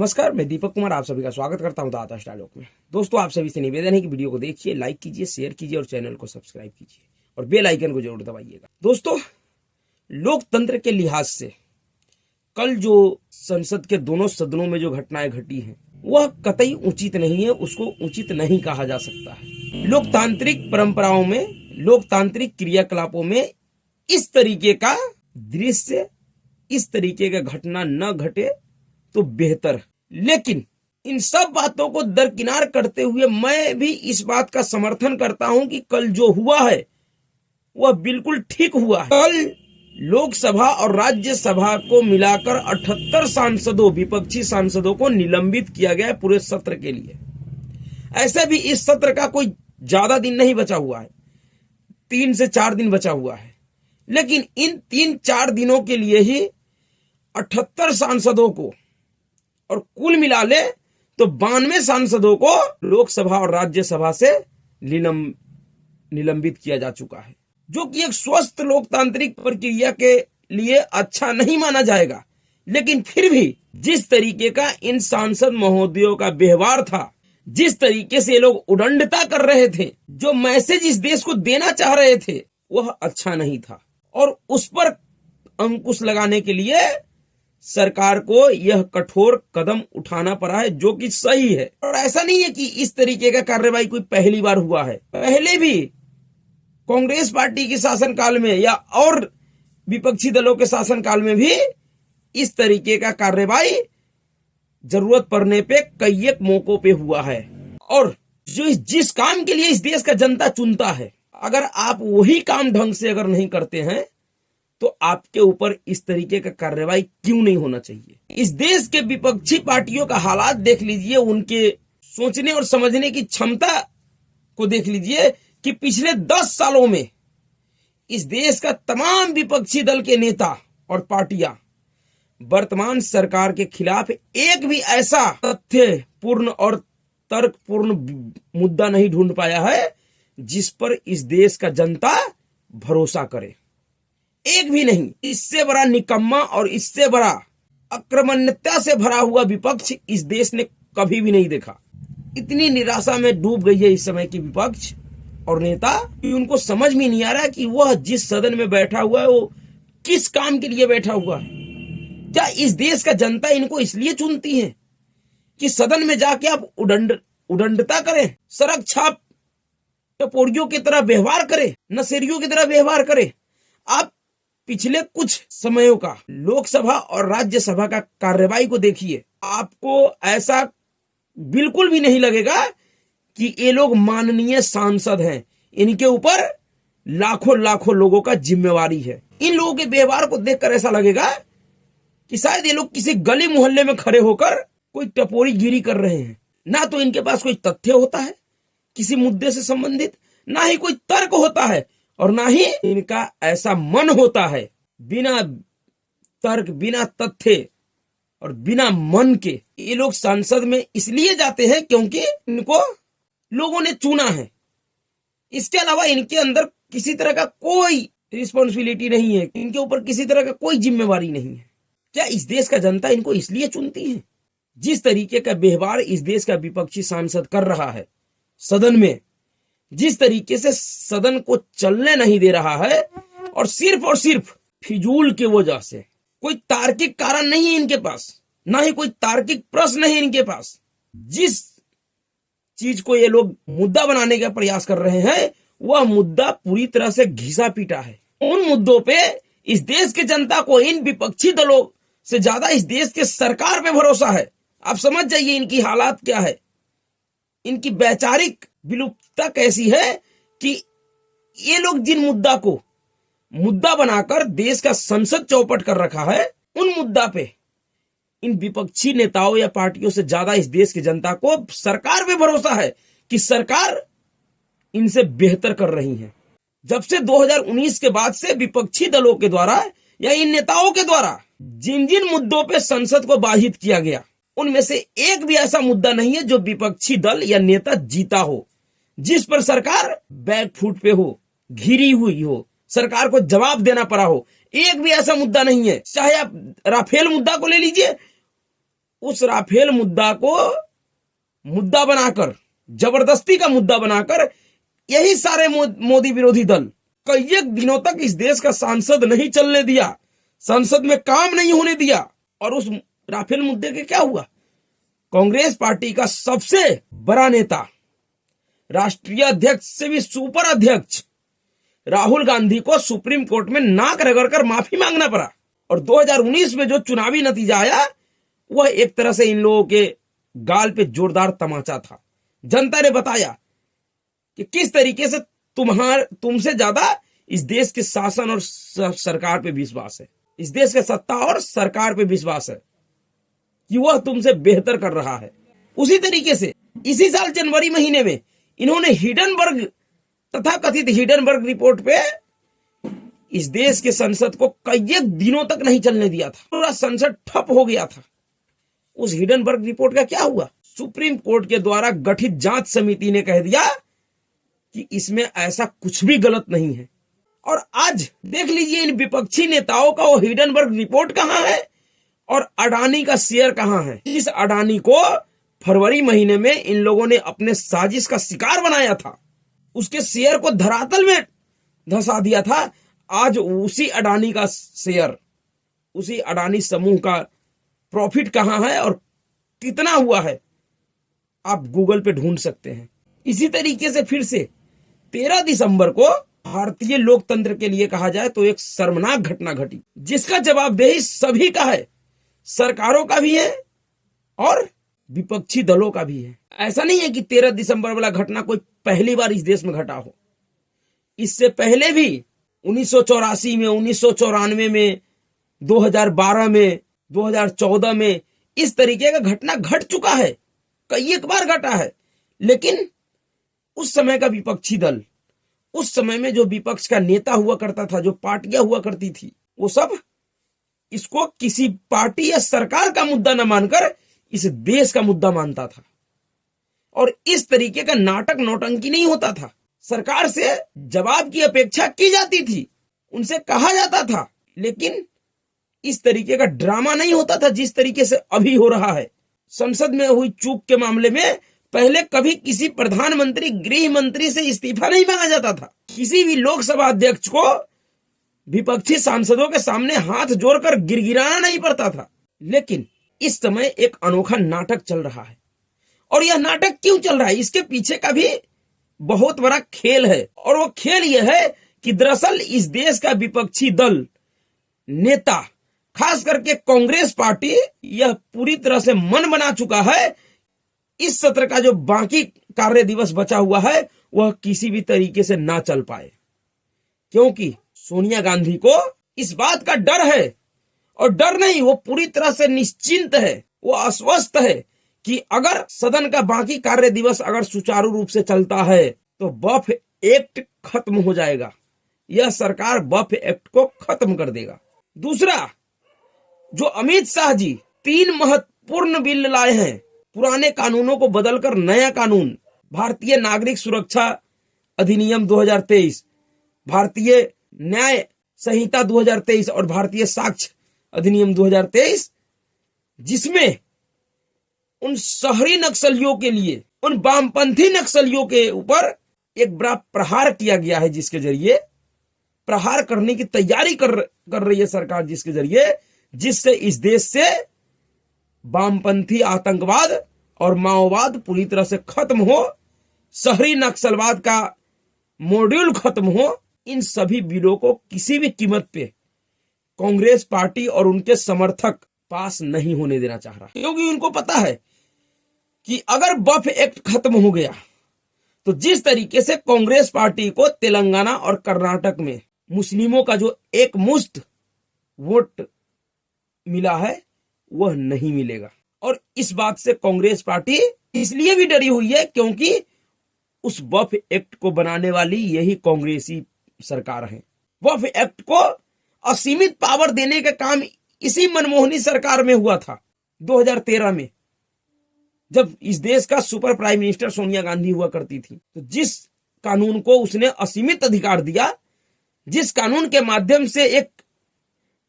नमस्कार, मैं दीपक कुमार आप सभी का स्वागत करता हूं दाता डायलॉग में। दोस्तों, आप सभी से निवेदन है कि वीडियो को देखिए, लाइक कीजिए, शेयर कीजिए और चैनल को सब्सक्राइब कीजिए और बेल आइकन को जरूर दबाइएगा। दोस्तों, लोकतंत्र के लिहाज से कल जो संसद के दोनों सदनों में जो घटनाएं घटी हैं वह कतई उचित नहीं है, उसको उचित नहीं कहा जा सकता है। लोकतांत्रिक परंपराओं में, लोकतांत्रिक क्रियाकलापों में इस तरीके का दृश्य, इस तरीके का घटना न घटे तो बेहतर। लेकिन इन सब बातों को दरकिनार करते हुए मैं भी इस बात का समर्थन करता हूं कि कल जो हुआ है वह बिल्कुल ठीक हुआ है। कल लोकसभा और राज्यसभा को मिलाकर 78 सांसदों, विपक्षी सांसदों को निलंबित किया गया है पूरे सत्र के लिए। ऐसे भी इस सत्र का कोई ज्यादा दिन नहीं बचा हुआ है, 3 से 4 दिन बचा हुआ है, लेकिन इन 3-4 दिनों के लिए ही 78 सांसदों को और कुल मिला ले तो 92 सांसदों को लोकसभा और राज्यसभा से निलंबित किया जा चुका है, जो कि एक स्वस्थ लोकतांत्रिक प्रक्रिया के लिए अच्छा नहीं माना जाएगा। लेकिन फिर भी जिस तरीके का इन सांसद महोदयों का व्यवहार था, जिस तरीके से ये लोग उदंडता कर रहे थे, जो मैसेज इस देश को देना चाह रहे थे, वह अच्छा नहीं था और उस पर अंकुश लगाने के लिए सरकार को यह कठोर कदम उठाना पड़ा है, जो कि सही है। और ऐसा नहीं है कि इस तरीके का कार्रवाई कोई पहली बार हुआ है। पहले भी कांग्रेस पार्टी के शासनकाल में या और विपक्षी दलों के शासनकाल में भी इस तरीके का कार्रवाई जरूरत पड़ने पे कई एक मौकों पे हुआ है। और जो जिस काम के लिए इस देश का जनता चुनता है, अगर आप वही काम ढंग से अगर नहीं करते हैं तो आपके ऊपर इस तरीके का कार्रवाई क्यों नहीं होना चाहिए। इस देश के विपक्षी पार्टियों का हालात देख लीजिए, उनके सोचने और समझने की क्षमता को देख लीजिए कि पिछले 10 सालों में इस देश का तमाम विपक्षी दल के नेता और पार्टियां वर्तमान सरकार के खिलाफ एक भी ऐसा तथ्यपूर्ण और तर्कपूर्ण मुद्दा नहीं ढूंढ पाया है जिस पर इस देश का जनता भरोसा करे। एक भी नहीं। इससे बड़ा निकम्मा और इससे बड़ा आक्रामकता से भरा हुआ विपक्ष इस देश ने कभी भी नहीं देखा। इतनी निराशा में डूब गई है इस समय की विपक्ष और नेता कि उनको समझ में नहीं आ रहा कि वह जिस सदन में बैठा हुआ है वो किस काम के लिए बैठा हुआ है। क्या इस देश का जनता इनको इसलिए चुनती है कि सदन में जाके आप उदंडता करें, सड़क छाप टपोरियों की तरह व्यवहार करें, नशेरियों की तरह व्यवहार करें। आप पिछले कुछ समयों का लोकसभा और राज्यसभा का कार्रवाई को देखिए, आपको ऐसा बिल्कुल भी नहीं लगेगा कि ये लोग माननीय सांसद हैं। इनके ऊपर लाखों लाखों लोगों का जिम्मेवारी है। इन लोगों के व्यवहार को देखकर ऐसा लगेगा कि शायद ये लोग किसी गली मोहल्ले में खड़े होकर कोई टपोरी गिरी कर रहे हैं। ना तो इनके पास कोई तथ्य होता है किसी मुद्दे से संबंधित, ना ही कोई तर्क होता है और ना ही इनका ऐसा मन होता है बिना तर्क, बिना तथ्य और बिना मन के ये लोग संसद में इसलिए जाते हैं क्योंकि इनको लोगों ने चुना है। इसके अलावा इनके अंदर किसी तरह का कोई रिस्पॉन्सिबिलिटी नहीं है, इनके ऊपर किसी तरह का कोई जिम्मेवारी नहीं है। क्या इस देश का जनता इनको इसलिए चुनती है? जिस तरीके का व्यवहार इस देश का विपक्षी सांसद कर रहा है सदन में, जिस तरीके से सदन को चलने नहीं दे रहा है और सिर्फ फिजूल की वजह से, कोई तार्किक कारण नहीं है इनके पास, ना ही कोई तार्किक प्रश्न है इनके पास। जिस चीज को ये लोग मुद्दा बनाने का प्रयास कर रहे हैं वह मुद्दा पूरी तरह से घिसा पीटा है। उन मुद्दों पे इस देश के जनता को इन विपक्षी दलों से ज्यादा इस देश के सरकार पे भरोसा है। आप समझ जाइए इनकी हालात क्या है, इनकी वैचारिक विलुप्तता कैसी है कि ये लोग जिन मुद्दा को मुद्दा बनाकर देश का संसद चौपट कर रखा है, उन मुद्दा पे इन विपक्षी नेताओं या पार्टियों से ज्यादा इस देश की जनता को सरकार पे भरोसा है कि सरकार इनसे बेहतर कर रही है। जब से 2019 के बाद से विपक्षी दलों के द्वारा या इन नेताओं के द्वारा जिन जिन मुद्दों पे संसद को बाधित किया गया, उनमें से एक भी ऐसा मुद्दा नहीं है जो विपक्षी दल या नेता जीता हो, जिस पर सरकार बैकफुट पे हो, घिरी हुई हो, सरकार को जवाब देना पड़ा हो। एक भी ऐसा मुद्दा नहीं है। चाहे आप राफेल मुद्दा को ले लीजिए, उस राफेल मुद्दा को मुद्दा बनाकर, जबरदस्ती का मुद्दा बनाकर, यही सारे मोदी विरोधी दल कई दिनों तक इस देश का सांसद नहीं चलने दिया, संसद में काम नहीं होने दिया। और उस राफेल मुद्दे के क्या हुआ? कांग्रेस पार्टी का सबसे बड़ा नेता, राष्ट्रीय अध्यक्ष से भी सुपर अध्यक्ष राहुल गांधी को सुप्रीम कोर्ट में नाक रगड़कर माफी मांगना पड़ा। और 2019 में जो चुनावी नतीजा आया वह एक तरह से इन लोगों के गाल पे जोरदार तमाचा था। जनता ने बताया कि किस तरीके से तुमसे ज्यादा इस देश के शासन और सरकार पे विश्वास है, इस देश के सत्ता और सरकार पे विश्वास है कि वह तुमसे बेहतर कर रहा है। उसी तरीके से इसी साल जनवरी महीने में इन्होंने हिडनबर्ग, तथा कथित हिडनबर्ग रिपोर्ट पे इस देश के संसद को कई दिनों तक नहीं चलने दिया था, पूरा संसद ठप हो गया था। उस हिडनबर्ग रिपोर्ट का क्या हुआ? सुप्रीम कोर्ट के द्वारा गठित जांच समिति ने कह दिया कि इसमें ऐसा कुछ भी गलत नहीं है। और आज देख लीजिए इन विपक्षी नेताओं का वो हिडनबर्ग रिपोर्ट कहां है और अडानी का शेयर कहां है। इस अडानी को फरवरी महीने में इन लोगों ने अपने साजिश का शिकार बनाया था, उसके शेयर को धरातल में धंसा दिया था। आज उसी अडानी का शेयर, उसी अडानी समूह का प्रॉफिट कहां है और कितना हुआ है आप गूगल पे ढूंढ सकते हैं। इसी तरीके से फिर से 13 दिसंबर को भारतीय लोकतंत्र के लिए कहा जाए तो एक शर्मनाक घटना घटी, जिसका जवाबदेही सभी का है, सरकारों का भी है और विपक्षी दलों का भी है। ऐसा नहीं है कि 13 दिसंबर वाला घटना कोई पहली बार इस देश में घटा हो। इससे पहले भी 1984 में, 1994 में, 2012 में, 2014 में इस तरीके का घटना घट चुका है, कई एक बार घटा है। लेकिन उस समय का विपक्षी दल, उस समय में जो विपक्ष का नेता हुआ करता था, जो पार्टियां हुआ करती थी, वो सब इसको किसी पार्टी या सरकार का मुद्दा न मानकर इस देश का मुद्दा मानता था। और इस तरीके का नाटक नौटंकी नहीं होता था। सरकार से जवाब की अपेक्षा की जाती थी, उनसे कहा जाता था, लेकिन इस तरीके का ड्रामा नहीं होता था जिस तरीके से अभी हो रहा है। संसद में हुई चूक के मामले में पहले कभी किसी प्रधानमंत्री, गृह मंत्री से इस्तीफा नहीं मांगा जाता था। किसी भी लोकसभा अध्यक्ष को विपक्षी सांसदों के सामने हाथ जोड़कर गिड़गिड़ाना नहीं पड़ता था। लेकिन इस समय एक अनोखा नाटक चल रहा है। और यह नाटक क्यों चल रहा है, इसके पीछे का भी बहुत बड़ा खेल है। और वो खेल यह है कि दरअसल इस देश का विपक्षी दल, नेता, खास करके कांग्रेस पार्टी, यह पूरी तरह से मन बना चुका है इस सत्र का जो बाकी कार्य दिवस बचा हुआ है वह किसी भी तरीके से ना चल पाए, क्योंकि सोनिया गांधी को इस बात का डर है। और डर नहीं, वो पूरी तरह से निश्चिंत है, वो आश्वस्त है कि अगर सदन का बाकी कार्य दिवस अगर सुचारू रूप से चलता है तो बफ एक्ट खत्म हो जाएगा। यह सरकार बफ एक्ट को खत्म कर देगा। दूसरा, जो अमित शाह जी 3 महत्वपूर्ण बिल लाए हैं, पुराने कानूनों को बदलकर नया कानून, भारतीय नागरिक सुरक्षा अधिनियम 2023, भारतीय न्याय संहिता 2023 और भारतीय साक्ष्य अधिनियम 2023, जिसमें उन शहरी नक्सलियों के लिए, उन वामपंथी नक्सलियों के ऊपर एक बड़ा प्रहार किया गया है, जिसके जरिए प्रहार करने की तैयारी कर रही है सरकार, जिसके जरिए जिससे इस देश से वामपंथी आतंकवाद और माओवाद पूरी तरह से खत्म हो, शहरी नक्सलवाद का मॉड्यूल खत्म हो। इन सभी बिलों को किसी भी कीमत पे कांग्रेस पार्टी और उनके समर्थक पास नहीं होने देना चाह रहा, क्योंकि उनको पता है कि अगर बफ एक्ट खत्म हो गया तो जिस तरीके से कांग्रेस पार्टी को तेलंगाना और कर्नाटक में मुस्लिमों का जो एक मुश्त वोट मिला है वह नहीं मिलेगा। और इस बात से कांग्रेस पार्टी इसलिए भी डरी हुई है क्योंकि उस वफ एक्ट को बनाने वाली यही कांग्रेसी सरकार है। वफ एक्ट को असीमित पावर देने का काम इसी मनमोहनी सरकार में हुआ था 2013 में, जब इस देश का super prime minister Sonia Gandhi हुआ करती थी। तो जिस कानून को उसने असीमित अधिकार दिया, जिस कानून के माध्यम से एक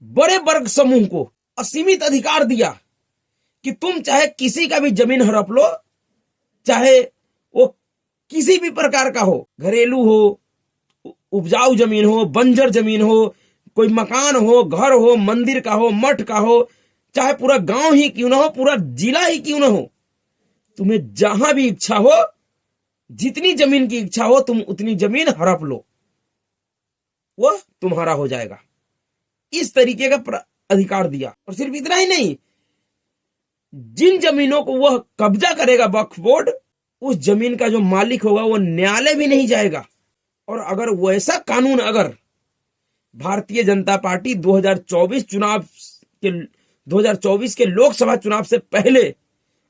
बड़े वर्ग समूह को असीमित अधिकार दिया कि तुम चाहे किसी का भी जमीन हड़प लो, चाहे वो किसी भी प्रकार का हो, घरेलू हो, उपजाऊ जमीन हो, बंजर जमीन हो, कोई मकान हो, घर हो, मंदिर का हो, मठ का हो, चाहे पूरा गांव ही क्यों ना हो, पूरा जिला ही क्यों ना हो, तुम्हें जहां भी इच्छा हो, जितनी जमीन की इच्छा हो, तुम उतनी जमीन हड़प लो, वह तुम्हारा हो जाएगा। इस तरीके का अधिकार दिया। और सिर्फ इतना ही नहीं, जिन जमीनों को वह कब्जा करेगा वक्फ बोर्ड, उस जमीन का जो मालिक होगा वो न्यायालय भी नहीं जाएगा। और अगर वैसा कानून अगर भारतीय जनता पार्टी 2024 के लोकसभा चुनाव से पहले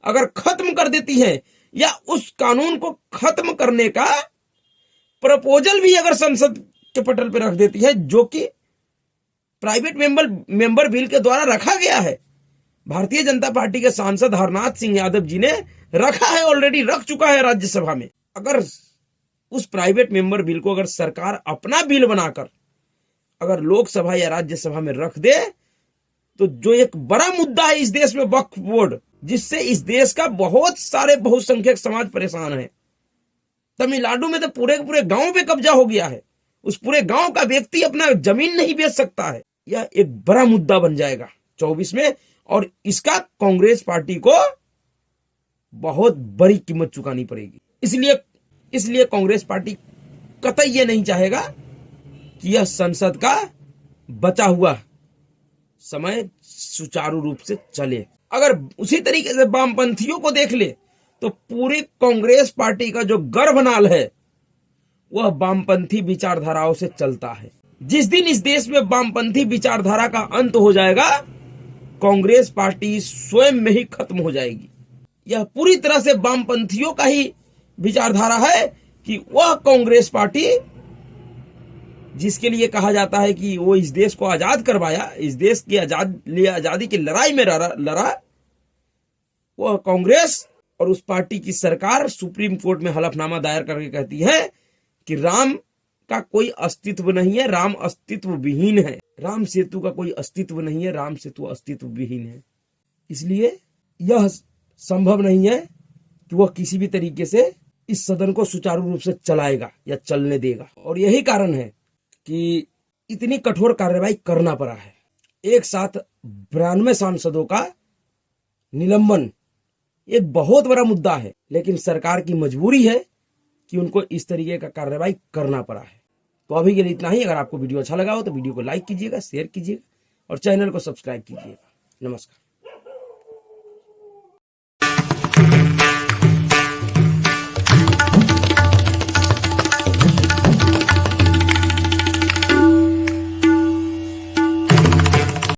अगर खत्म कर देती है, या उस कानून को खत्म करने का प्रपोजल भी अगर संसद के पटल पर रख देती है, जो कि प्राइवेट मेंबर बिल के द्वारा रखा गया है, भारतीय जनता पार्टी के सांसद हरनाथ सिंह यादव जी ने रखा है, ऑलरेडी रख चुका है राज्यसभा में। अगर उस प्राइवेट मेंबर बिल को अगर सरकार अपना बिल बनाकर अगर लोकसभा या राज्यसभा में रख दे, तो जो एक बड़ा मुद्दा है इस देश में वक्फ बोर्ड, जिससे इस देश का बहुत सारे बहुसंख्यक समाज परेशान है। तमिलनाडु में तो पूरे के पूरे गांव पे कब्जा हो गया है, उस पूरे गांव का व्यक्ति अपना जमीन नहीं बेच सकता है। यह एक बड़ा मुद्दा बन जाएगा 24 में, और इसका कांग्रेस पार्टी को बहुत बड़ी कीमत चुकानी पड़ेगी। इसलिए कांग्रेस पार्टी कतई ये नहीं चाहेगा कि यह संसद का बचा हुआ समय सुचारू रूप से चले। अगर उसी तरीके से वामपंथियों को देख ले, तो पूरी कांग्रेस पार्टी का जो गर्भनाल है वह वामपंथी विचारधाराओं से चलता है। जिस दिन इस देश में वामपंथी विचारधारा का अंत हो जाएगा, कांग्रेस पार्टी स्वयं में ही खत्म हो जाएगी। यह पूरी तरह से वामपंथियों का ही विचारधारा है कि वह कांग्रेस पार्टी, जिसके लिए कहा जाता है कि वो इस देश को आजाद करवाया, इस देश की आजादी की लड़ाई में लड़ा, वह कांग्रेस और उस पार्टी की सरकार सुप्रीम कोर्ट में हलफनामा दायर करके कहती है कि राम का कोई अस्तित्व नहीं है, राम अस्तित्व विहीन है, राम सेतु का कोई अस्तित्व नहीं है, राम सेतु अस्तित्व विहीन है। इसलिए यह संभव नहीं है कि वह किसी भी तरीके से इस सदन को सुचारू रूप से चलाएगा या चलने देगा। और यही कारण है कि इतनी कठोर कार्रवाई करना पड़ा है। एक साथ 92 सांसदों का निलंबन एक बहुत बड़ा मुद्दा है, लेकिन सरकार की मजबूरी है कि उनको इस तरीके का कार्रवाई करना पड़ा है। तो अभी के लिए इतना ही। अगर आपको वीडियो अच्छा लगा हो तो वीडियो को लाइक कीजिएगा, शेयर कीजिएगा और चैनल को सब्सक्राइब कीजिएगा। नमस्कार।